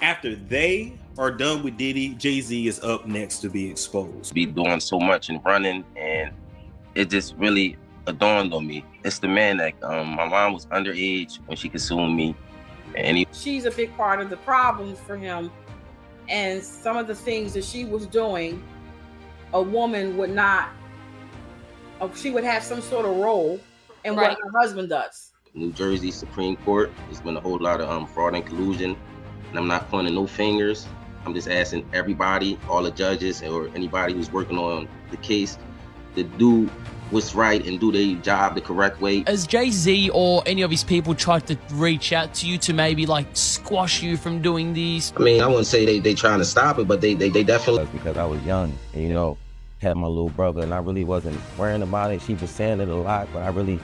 After they are done with Diddy, Jay-Z is up next to be exposed. Be doing so much and running, and it just really dawned on me. It's the man that my mom was underage when she consumed me, and she's a big part of the problems for him. And some of the things that she was doing, a woman would not. She would have some sort of role in what her husband does. New Jersey Supreme Court, there's been a whole lot of fraud and collusion, and I'm not pointing no fingers. I'm just asking everybody, all the judges or anybody who's working on the case, to do what's right and do their job the correct way. Has Jay-Z or any of his people tried to reach out to you to maybe like squash you from doing these? I mean, I wouldn't say they trying to stop it, but they definitely. Because I was young and, you know, had my little brother, and I really wasn't worrying about it. She was saying it a lot, but I really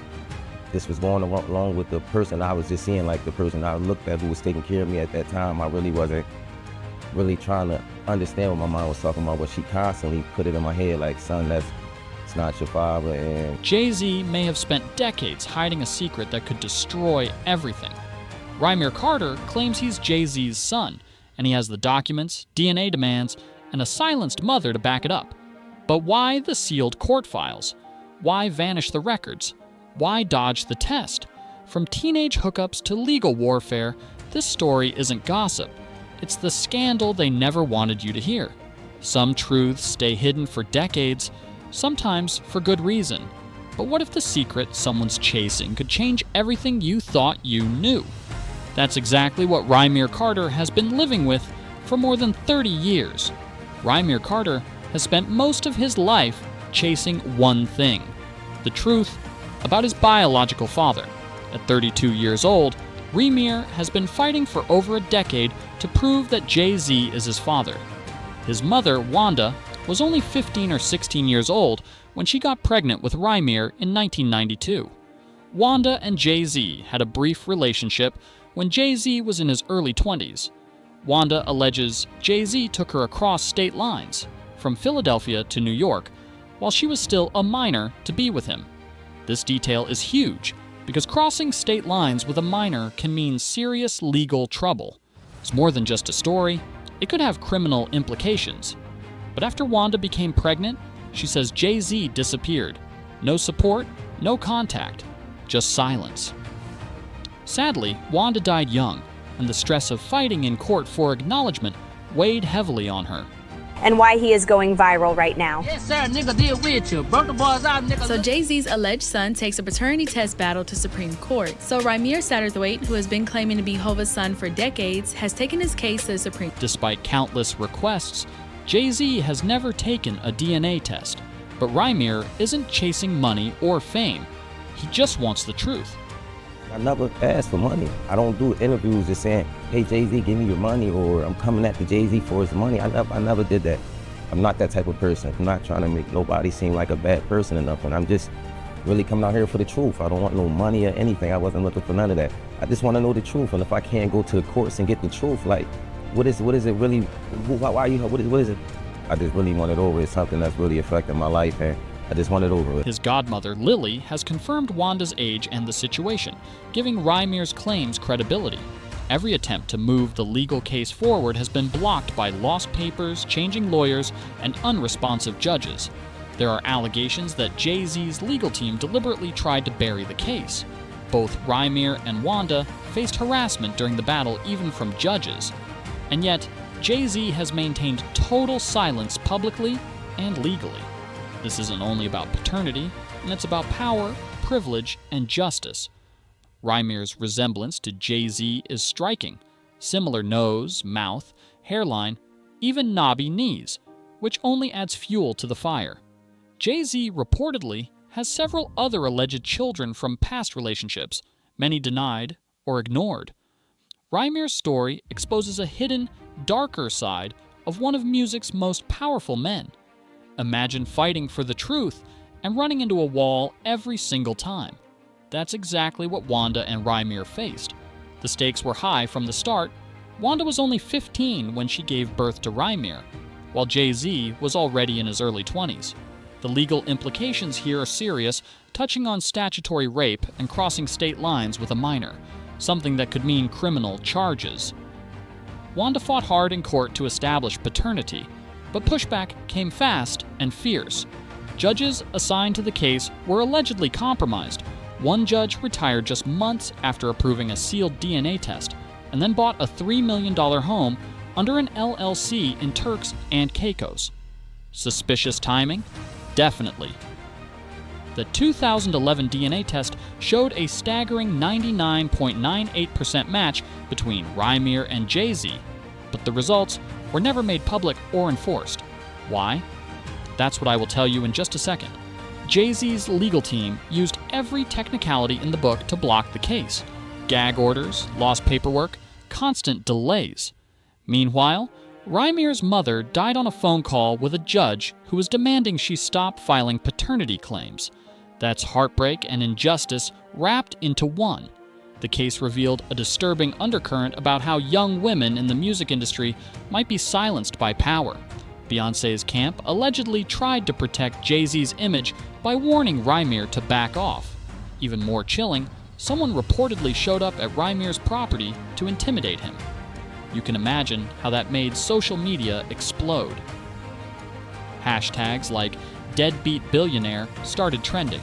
just was going along with the person I was just seeing, like the person I looked at who was taking care of me at that time. I really wasn't really trying to understand what my mom was talking about, but she constantly put it in my head like, son, that's not your father. And Jay-Z may have spent decades hiding a secret that could destroy everything. Rhymir Carter claims he's Jay-Z's son, and he has the documents, DNA demands, and a silenced mother to back it up. But why the sealed court files? Why vanish the records? Why dodge the test? From teenage hookups to legal warfare, this story isn't gossip. It's the scandal they never wanted you to hear. Some truths stay hidden for decades, sometimes for good reason. But what if the secret someone's chasing could change everything you thought you knew? That's exactly what Rhymir Carter has been living with for more than 30 years. Rhymir Carter has spent most of his life chasing one thing: the truth about his biological father. At 32 years old, Rhymir has been fighting for over a decade to prove that Jay-Z is his father. His mother, Wanda, was only 15 or 16 years old when she got pregnant with Rhymir in 1992. Wanda and Jay-Z had a brief relationship when Jay-Z was in his early 20s. Wanda alleges Jay-Z took her across state lines, from Philadelphia to New York, while she was still a minor, to be with him. This detail is huge, because crossing state lines with a minor can mean serious legal trouble. It's more than just a story, it could have criminal implications. But after Wanda became pregnant, she says Jay-Z disappeared. No support, no contact, just silence. Sadly, Wanda died young, and the stress of fighting in court for acknowledgement weighed heavily on her. And why he is going viral right now. Yes, sir, nigga deal with you. Broke the boys out, nigga. So Jay-Z's alleged son takes a paternity test battle to Supreme Court. So Rhymir Satterthwaite, who has been claiming to be Hova's son for decades, has taken his case to the Supreme Court. Despite countless requests, Jay-Z has never taken a DNA test. But Rhymir isn't chasing money or fame. He just wants the truth. I never asked for money. I don't do interviews just saying, hey, Jay-Z, give me your money, or I'm coming after Jay-Z for his money. I never did that. I'm not that type of person. I'm not trying to make nobody seem like a bad person or nothing. I'm just really coming out here for the truth. I don't want no money or anything. I wasn't looking for none of that. I just want to know the truth. And if I can't go to the courts and get the truth, like, what is it really, what is it? I just really want it over. It's something that's really affecting my life, and I just want it over with. His godmother, Lily, has confirmed Wanda's age and the situation, giving Rhymir's claims credibility. Every attempt to move the legal case forward has been blocked by lost papers, changing lawyers, and unresponsive judges. There are allegations that Jay-Z's legal team deliberately tried to bury the case. Both Rhymir and Wanda faced harassment during the battle, even from judges. And yet, Jay-Z has maintained total silence publicly and legally. This isn't only about paternity, and it's about power, privilege, and justice. Rhymir's resemblance to Jay-Z is striking. Similar nose, mouth, hairline, even knobby knees, which only adds fuel to the fire. Jay-Z reportedly has several other alleged children from past relationships, many denied or ignored. Rhymir's story exposes a hidden, darker side of one of music's most powerful men. Imagine fighting for the truth and running into a wall every single time. That's exactly what Wanda and Rhymir faced. The stakes were high from the start. Wanda was only 15 when she gave birth to Rhymir, while Jay-Z was already in his early 20s. The legal implications here are serious, touching on statutory rape and crossing state lines with a minor, something that could mean criminal charges. Wanda fought hard in court to establish paternity, but pushback came fast and fierce. Judges assigned to the case were allegedly compromised. One judge retired just months after approving a sealed DNA test, and then bought a $3 million home under an LLC in Turks and Caicos. Suspicious timing? Definitely. The 2011 DNA test showed a staggering 99.98% match between Rhymir and Jay-Z, but the results were never made public or enforced. Why? That's what I will tell you in just a second. Jay-Z's legal team used every technicality in the book to block the case. Gag orders, lost paperwork, constant delays. Meanwhile, Rhymir's mother died on a phone call with a judge who was demanding she stop filing paternity claims. That's heartbreak and injustice wrapped into one. The case revealed a disturbing undercurrent about how young women in the music industry might be silenced by power. Beyoncé's camp allegedly tried to protect Jay-Z's image by warning Rhymir to back off. Even more chilling, someone reportedly showed up at Rhymir's property to intimidate him. You can imagine how that made social media explode. Hashtags like deadbeat billionaire started trending,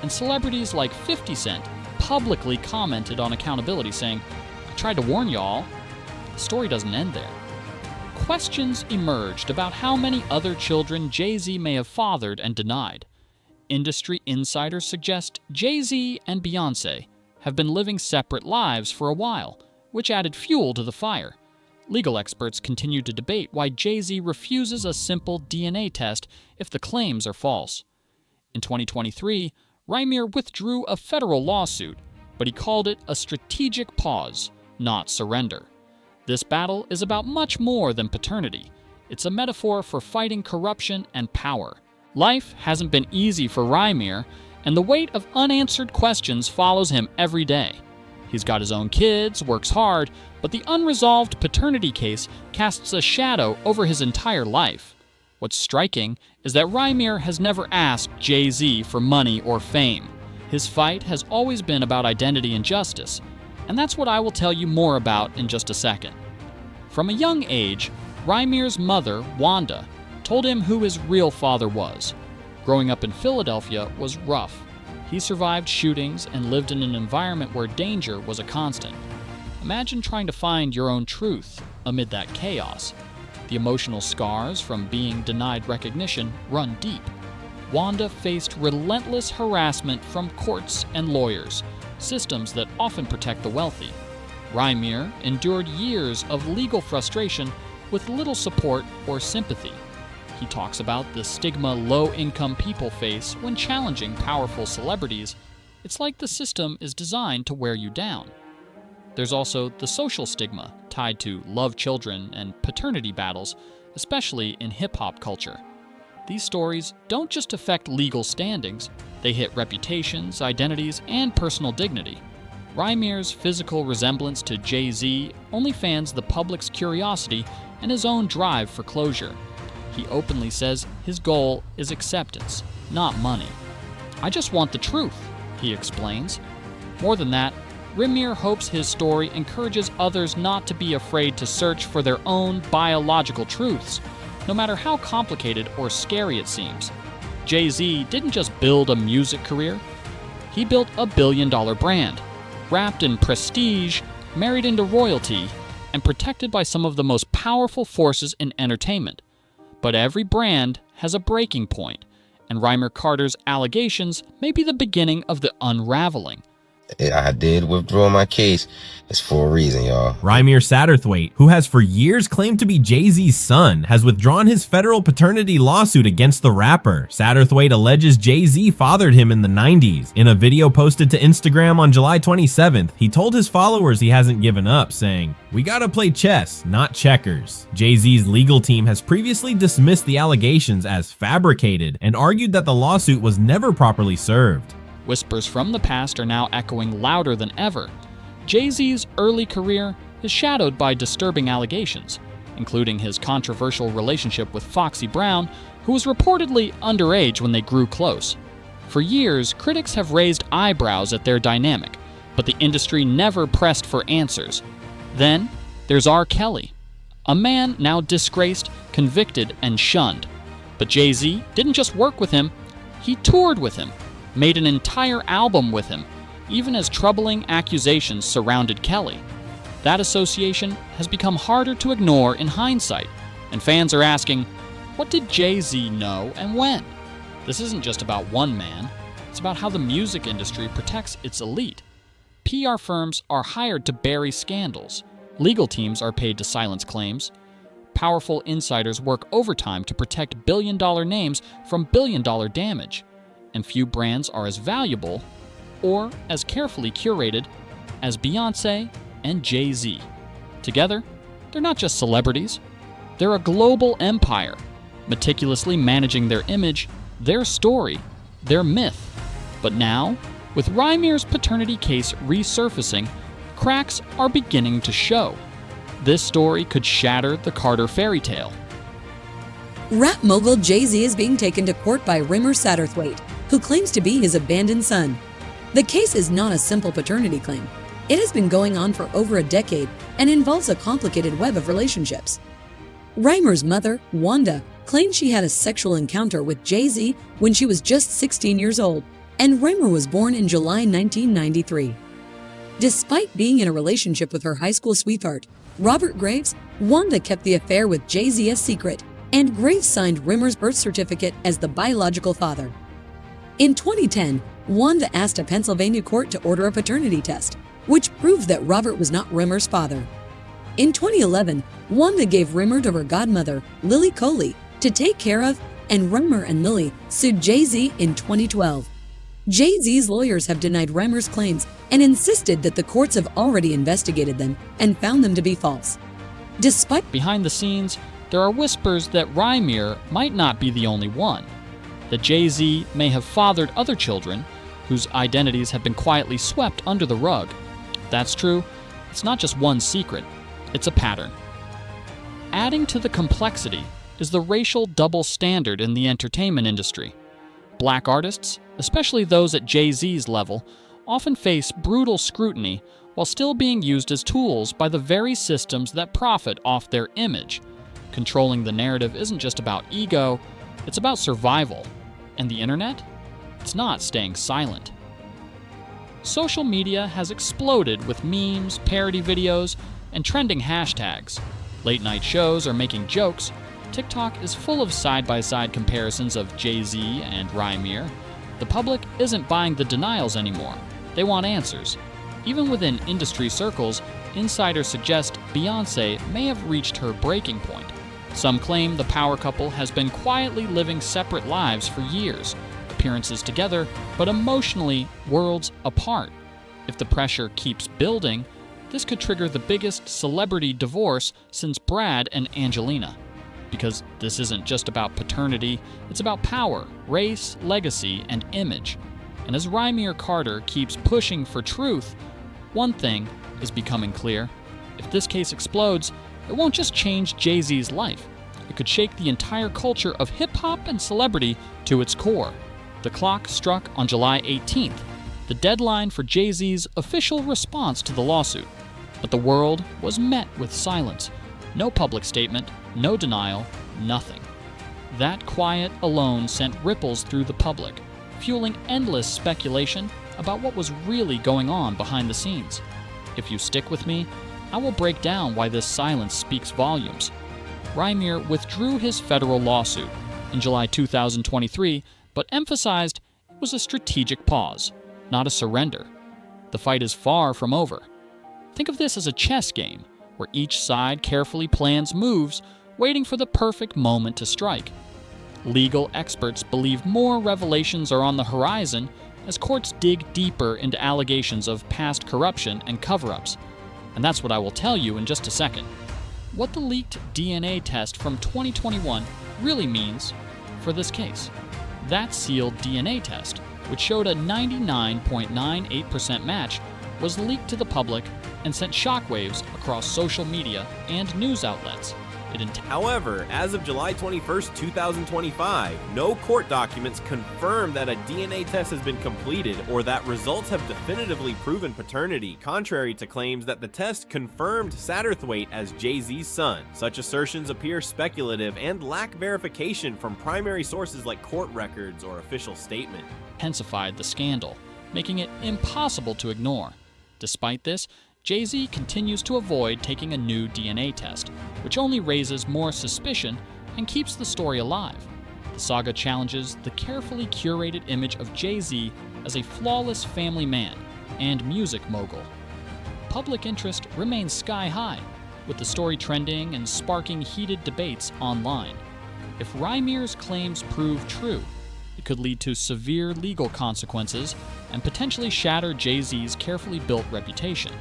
and celebrities like 50 Cent publicly commented on accountability saying, "I tried to warn y'all." The story doesn't end there. Questions emerged about how many other children Jay-Z may have fathered and denied. Industry insiders suggest Jay-Z and Beyoncé have been living separate lives for a while, which added fuel to the fire. Legal experts continue to debate why Jay-Z refuses a simple DNA test if the claims are false. In 2023, Rhymir withdrew a federal lawsuit, but he called it a strategic pause, not surrender. This battle is about much more than paternity. It's a metaphor for fighting corruption and power. Life hasn't been easy for Rhymir, and the weight of unanswered questions follows him every day. He's got his own kids, works hard, but the unresolved paternity case casts a shadow over his entire life. What's striking is that Rhymir has never asked Jay-Z for money or fame. His fight has always been about identity and justice, and that's what I will tell you more about in just a second. From a young age, Rhymir's mother, Wanda, told him who his real father was. Growing up in Philadelphia was rough. He survived shootings and lived in an environment where danger was a constant. Imagine trying to find your own truth amid that chaos. The emotional scars from being denied recognition run deep. Wanda faced relentless harassment from courts and lawyers, systems that often protect the wealthy. Rhymir endured years of legal frustration with little support or sympathy. He talks about the stigma low-income people face when challenging powerful celebrities. It's like the system is designed to wear you down. There's also the social stigma tied to love children and paternity battles, especially in hip-hop culture. These stories don't just affect legal standings, they hit reputations, identities, and personal dignity. Rhymir's physical resemblance to Jay-Z only fans the public's curiosity and his own drive for closure. He openly says his goal is acceptance, not money. "I just want the truth," he explains. More than that, Rhymir hopes his story encourages others not to be afraid to search for their own biological truths, no matter how complicated or scary it seems. Jay-Z didn't just build a music career, he built a billion-dollar brand, wrapped in prestige, married into royalty, and protected by some of the most powerful forces in entertainment. But every brand has a breaking point, and Rhymir Carter's allegations may be the beginning of the unraveling. I did withdraw my case. It's for a reason, y'all. Rhymir Satterthwaite, who has for years claimed to be Jay-Z's son, has withdrawn his federal paternity lawsuit against the rapper. Satterthwaite alleges Jay-Z fathered him in the 90s. In a video posted to Instagram on July 27th, he told his followers he hasn't given up, saying, "We gotta play chess, not checkers." Jay-Z's legal team has previously dismissed the allegations as fabricated and argued that the lawsuit was never properly served. Whispers from the past are now echoing louder than ever. Jay-Z's early career is shadowed by disturbing allegations, including his controversial relationship with Foxy Brown, who was reportedly underage when they grew close. For years, critics have raised eyebrows at their dynamic, but the industry never pressed for answers. Then, there's R. Kelly. A man now disgraced, convicted, and shunned. But Jay-Z didn't just work with him, he toured with him, made an entire album with him, even as troubling accusations surrounded Kelly. That association has become harder to ignore in hindsight, and fans are asking, what did Jay-Z know and when? This isn't just about one man, it's about how the music industry protects its elite. PR firms are hired to bury scandals. Legal teams are paid to silence claims. Powerful insiders work overtime to protect billion-dollar names from billion-dollar damage. And few brands are as valuable or as carefully curated as Beyoncé and Jay-Z. Together, they're not just celebrities. They're a global empire, meticulously managing their image, their story, their myth. But now, with Rhymir's paternity case resurfacing, cracks are beginning to show. This story could shatter the Carter fairy tale. Rap mogul Jay-Z is being taken to court by Rhymir Carter, who claims to be his abandoned son. The case is not a simple paternity claim. It has been going on for over a decade and involves a complicated web of relationships. Rhymir's mother, Wanda, claimed she had a sexual encounter with Jay-Z when she was just 16 years old, and Rhymir was born in July 1993. Despite being in a relationship with her high school sweetheart, Robert Graves, Wanda kept the affair with Jay-Z a secret, and Graves signed Rhymir's birth certificate as the biological father. In 2010, Wanda asked a Pennsylvania court to order a paternity test, which proved that Robert was not Rhymir's father. In 2011, Wanda gave Rhymir to her godmother, Lily Coley, to take care of, and Rhymir and Lily sued Jay-Z in 2012. Jay-Z's lawyers have denied Rhymir's claims and insisted that the courts have already investigated them and found them to be false. Despite behind the scenes, there are whispers that Rhymir might not be the only one, that Jay-Z may have fathered other children whose identities have been quietly swept under the rug. If that's true, it's not just one secret, it's a pattern. Adding to the complexity is the racial double standard in the entertainment industry. Black artists, especially those at Jay-Z's level, often face brutal scrutiny while still being used as tools by the very systems that profit off their image. Controlling the narrative isn't just about ego, it's about survival. And the internet? It's not staying silent. Social media has exploded with memes, parody videos, and trending hashtags. Late-night shows are making jokes. TikTok is full of side-by-side comparisons of Jay-Z and Rhymir. The public isn't buying the denials anymore. They want answers. Even within industry circles, insiders suggest Beyoncé may have reached her breaking point. Some claim the power couple has been quietly living separate lives for years, appearances together, but emotionally worlds apart. If the pressure keeps building, this could trigger the biggest celebrity divorce since Brad and Angelina. Because this isn't just about paternity, it's about power, race, legacy, and image. And as Rhymir Carter keeps pushing for truth, one thing is becoming clear. If this case explodes, it won't just change Jay-Z's life. It could shake the entire culture of hip-hop and celebrity to its core. The clock struck on July 18th, the deadline for Jay-Z's official response to the lawsuit. But the world was met with silence. No public statement, no denial, nothing. That quiet alone sent ripples through the public, fueling endless speculation about what was really going on behind the scenes. If you stick with me, I will break down why this silence speaks volumes. Rhymir withdrew his federal lawsuit in July 2023, but emphasized it was a strategic pause, not a surrender. The fight is far from over. Think of this as a chess game, where each side carefully plans moves, waiting for the perfect moment to strike. Legal experts believe more revelations are on the horizon as courts dig deeper into allegations of past corruption and cover-ups. And that's what I will tell you in just a second. What the leaked DNA test from 2021 really means for this case. That sealed DNA test, which showed a 99.98% match, was leaked to the public and sent shockwaves across social media and news outlets. However, as of July 21st, 2025, no court documents confirm that a DNA test has been completed or that results have definitively proven paternity, contrary to claims that the test confirmed Satterthwaite as Jay-Z's son. Such assertions appear speculative and lack verification from primary sources like court records or official statement. Intensified the scandal, making it impossible to ignore. Despite this, Jay-Z continues to avoid taking a new DNA test, which only raises more suspicion and keeps the story alive. The saga challenges the carefully curated image of Jay-Z as a flawless family man and music mogul. Public interest remains sky high, with the story trending and sparking heated debates online. If Rhymir's claims prove true, it could lead to severe legal consequences and potentially shatter Jay-Z's carefully built reputation.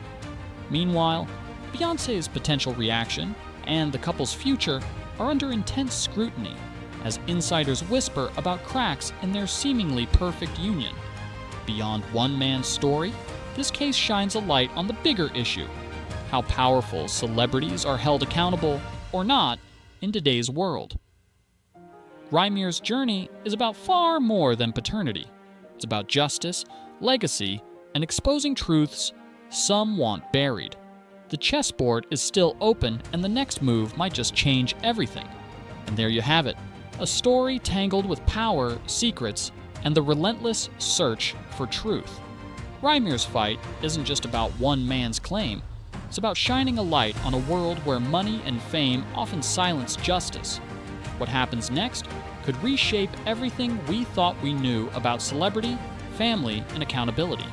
Meanwhile, Beyoncé's potential reaction and the couple's future are under intense scrutiny as insiders whisper about cracks in their seemingly perfect union. Beyond one man's story, this case shines a light on the bigger issue: how powerful celebrities are held accountable or not in today's world. Rhymir's journey is about far more than paternity. It's about justice, legacy, and exposing truths some want buried. The chessboard is still open, and the next move might just change everything. And there you have it, a story tangled with power, secrets, and the relentless search for truth. Rhymir's fight isn't just about one man's claim. It's about shining a light on a world where money and fame often silence justice. What happens next could reshape everything we thought we knew about celebrity, family, and accountability.